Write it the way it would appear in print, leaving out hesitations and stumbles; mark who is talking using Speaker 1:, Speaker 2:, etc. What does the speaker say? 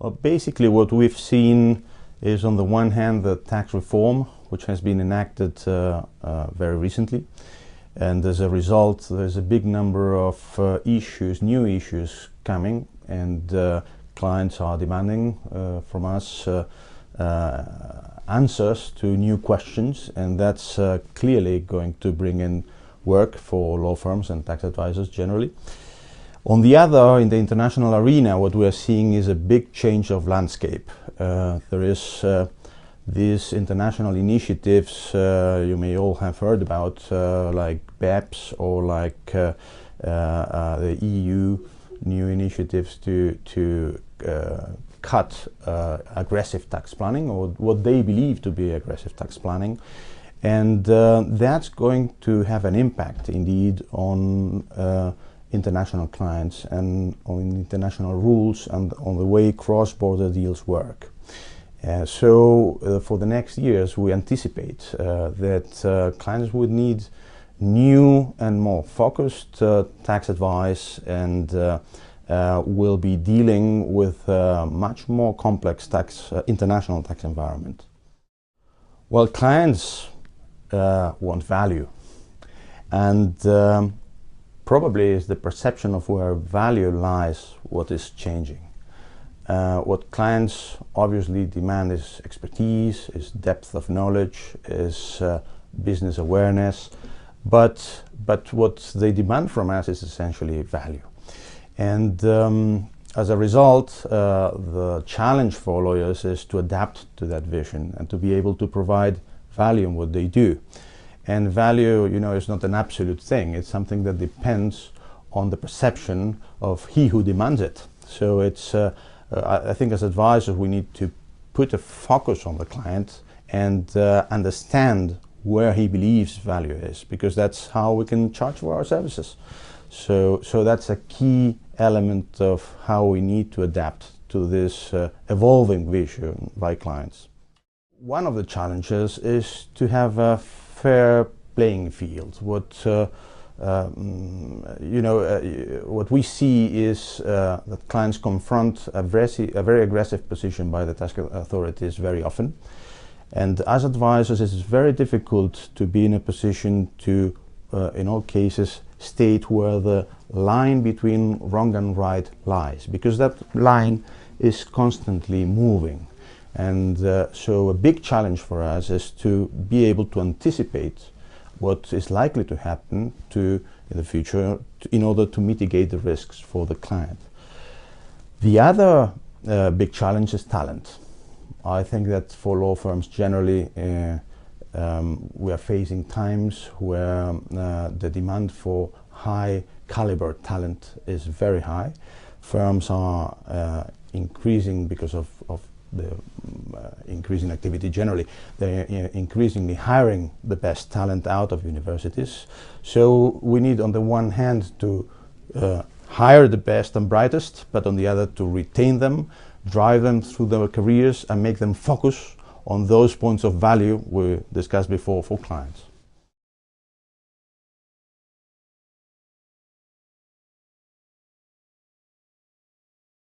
Speaker 1: Well, basically what we've seen is, on the one hand, the tax reform, which has been enacted very recently. And as a result, there's a big number of new issues coming, and clients are demanding from us answers to new questions, and that's clearly going to bring in work for law firms and tax advisors generally. On the other, in the international arena, what we are seeing is a big change of landscape. There is these international initiatives you may all have heard about, like BEPs or like the EU new initiatives to cut aggressive tax planning, or what they believe to be aggressive tax planning. And that's going to have an impact indeed on international clients and on international rules and on the way cross-border deals work. So for the next years, we anticipate that clients would need new and more focused tax advice, and will be dealing with much more complex international tax environment. Well, clients want value, and probably is the perception of where value lies what is changing. What clients obviously demand is expertise, is depth of knowledge, is business awareness, but what they demand from us is essentially value. And as a result, the challenge for lawyers is to adapt to that vision and to be able to provide value in what they do. And value, is not an absolute thing. It's something that depends on the perception of he who demands it. So it's, I think as advisors, we need to put a focus on the client and understand where he believes value is, because that's how we can charge for our services. So that's a key element of how we need to adapt to this evolving vision by clients. One of the challenges is to have a fair playing field. What we see is that clients confront a very aggressive position by the tax authorities very often, and as advisors it's very difficult to be in a position to in all cases state where the line between wrong and right lies, because that line is constantly moving. And so a big challenge for us is to be able to anticipate what is likely to happen in the future in order to mitigate the risks for the client. The other big challenge is talent. I think that for law firms generally we are facing times where the demand for high caliber talent is very high. Firms are increasing because of the increasing activity generally. They're increasingly hiring the best talent out of universities. So we need, on the one hand, to hire the best and brightest, but on the other to retain them, drive them through their careers and make them focus on those points of value we discussed before for clients.